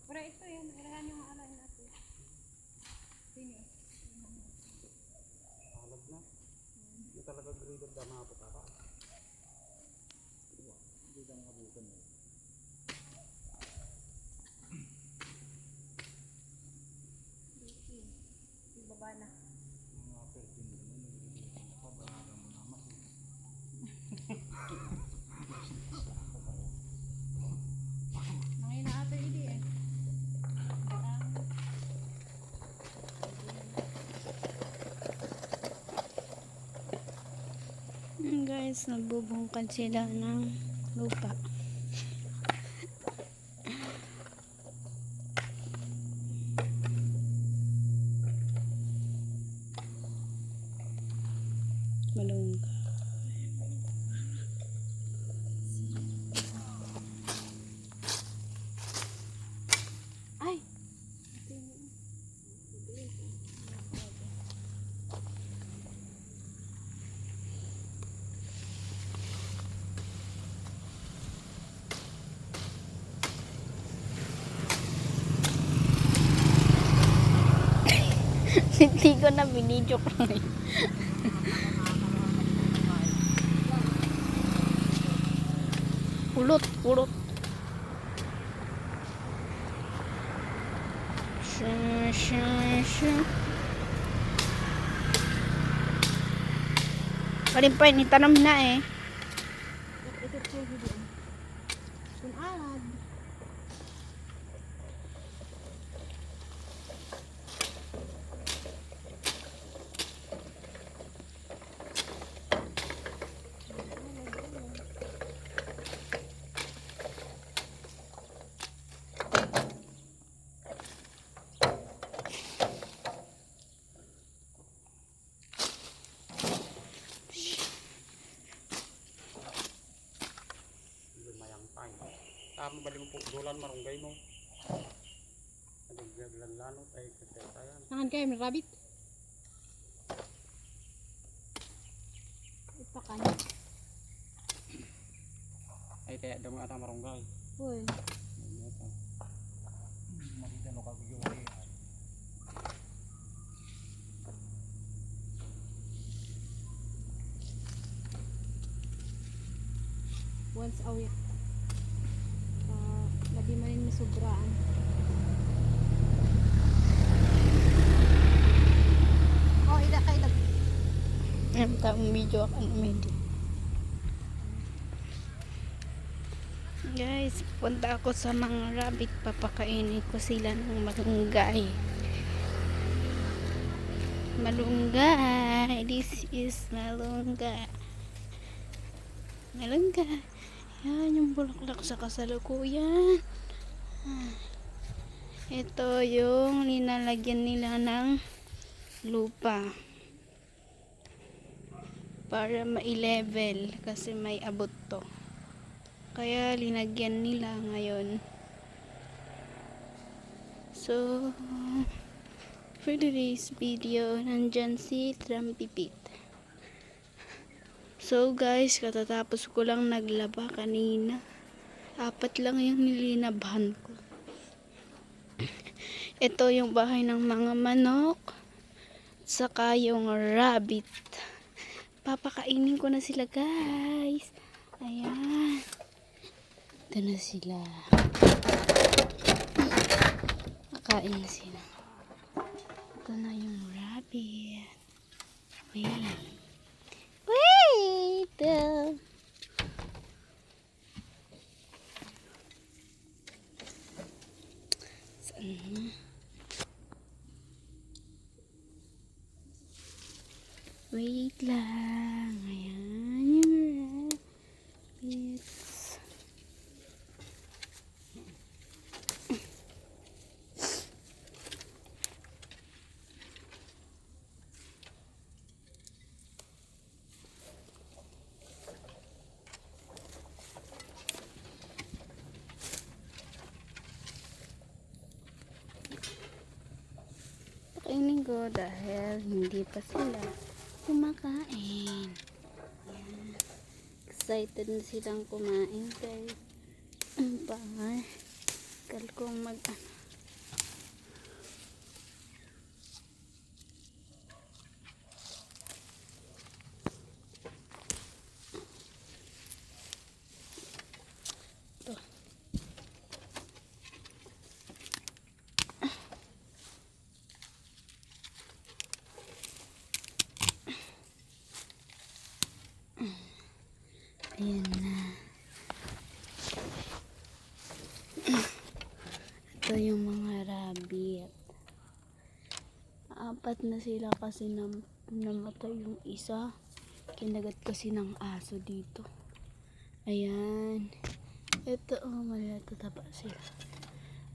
Pero ito yan, irahan yung alain natin. Sino? Alag na. Hindi talaga graded na mga pataka. Hindi ka nakabutan mo. Ibaba na. Mga pertin naman. Pabayaran mo naman. Nangina ata hindi eh. Guys, nagbubungkad sila ng lupa. Malungga. Ay! Hindi ko na binidyo ko eh. Pulot, pulot. Palimpay, nitanam na eh. Ito po dito. Kung alad. Tama bali mo po dolan marunggay mo. Nagaglan lanot ay kasetayan. Nangan kayo, may rabbit. Ipakan. Ay kaya damo ata marunggay. Uy. Makita no kagiyaway. Once a week. Labi man yung sobraan. Oh, ida kayo lag. Ang taong video ako namin. Guys, punta ako sa mga rabbit. Papakainin ko sila ng malunggay. Malunggay. This is malunggay. Malunggay. Yan yung bulaklak sa kasalukuyan. Ito yung linalagyan nila ng lupa para ma-level kasi may abot to. Kaya linagyan nila ngayon. So, for today's video, nandyan si Trampipit. So guys, katatapos ko lang naglaba kanina. 4 lang yung nilinabhan ko. Ito yung bahay ng mga manok. Saka yung rabbit. Papakainin ko na sila guys. Ayan. Ito na sila. Makain na sila. Ito na yung rabbit. Wait. Wait! Saan na? Wait lang. Ayan yung rabbits. Pakainin ko dahil hindi pa sila kumakain. Ayan. Excited na silang kumain guys. Ang pangal. Kal kong mag ayan na. Ito yung mga rabbit. 4 na sila kasi namatay yung isa. Kinagat kasi ng aso dito. Ayan. Ito oh, malatutaba sila.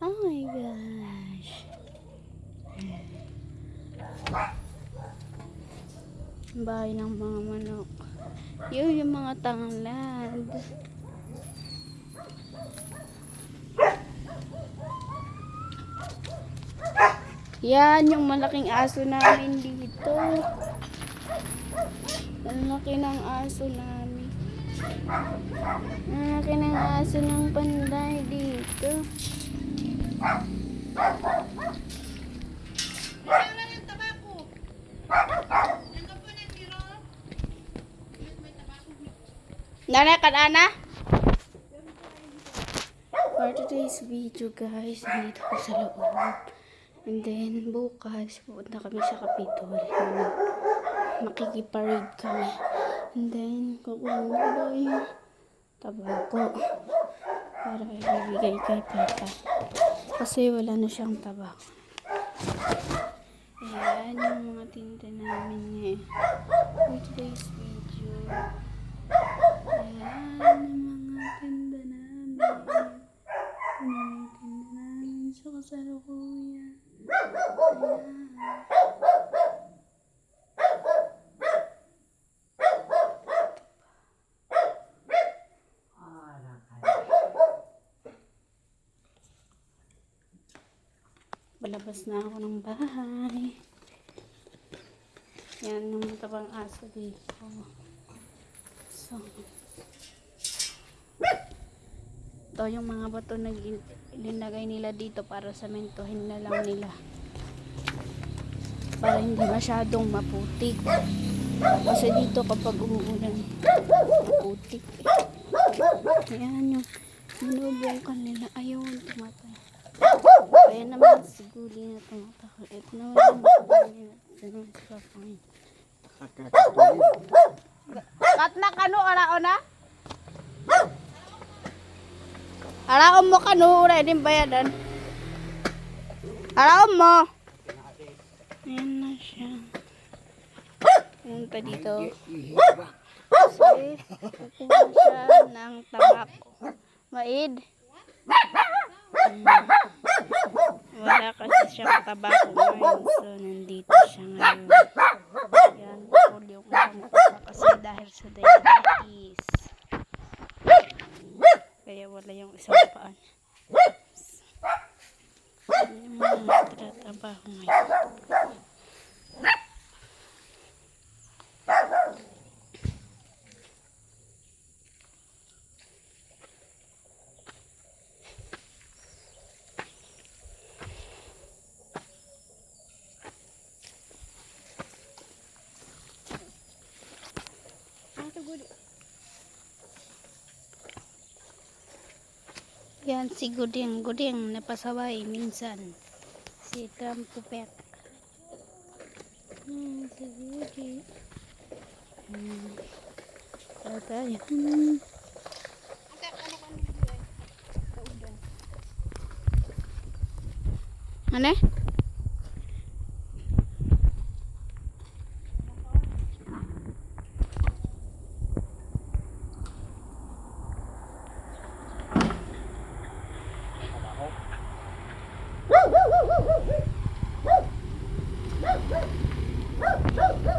Oh my gosh. Bahay ng mga manok. Yung mga tanglad. Yan, yung malaking aso namin dito. Ang laki ng aso namin. Ang laki ng aso ng panday dito. Nana, kanana? For today's video guys, nandito ko sa loob. And then, bukas, pupunta kami sa Kapitol. Makikiparade kami. And then, kukunin ko yung tabako. Para ibigay kay Papa. Kasi wala na siyang tabako. Ayan, yung mga tinta namin ngayon. For today's video. Ayan, yung mga tinda namin. Yung mga tinda namin sa kasalukuyan. Ayan. Palabas na ako ng bahay. Yan yung matabang aso dito. So, ito yung mga bato na linagay nila dito para sementohin na lang nila. Para hindi masyadong maputik. Kasi dito kapag umuulan, maputik. Ayan yung binubungkan nila. Ayaw tumatay. Kaya naman siguli na tumatakot. Ito naman yung siguli na kat na kano araon na? Araon mo kano ura din bayadan. Araon mo. Ayan na siya. Punta dito. Kasi kukuha siya ng tabako. Maid. Wala kasi siyang tabako ngayon. So nandito siya ngayon. Yan. Polio ko kasi dahil sa diabetes. Kaya wala yung isang paan. Yung mga trabaho ngayon. Yan si Guding napasaway minsan. Si Trampupet. Si Guding. Tatay. Ano?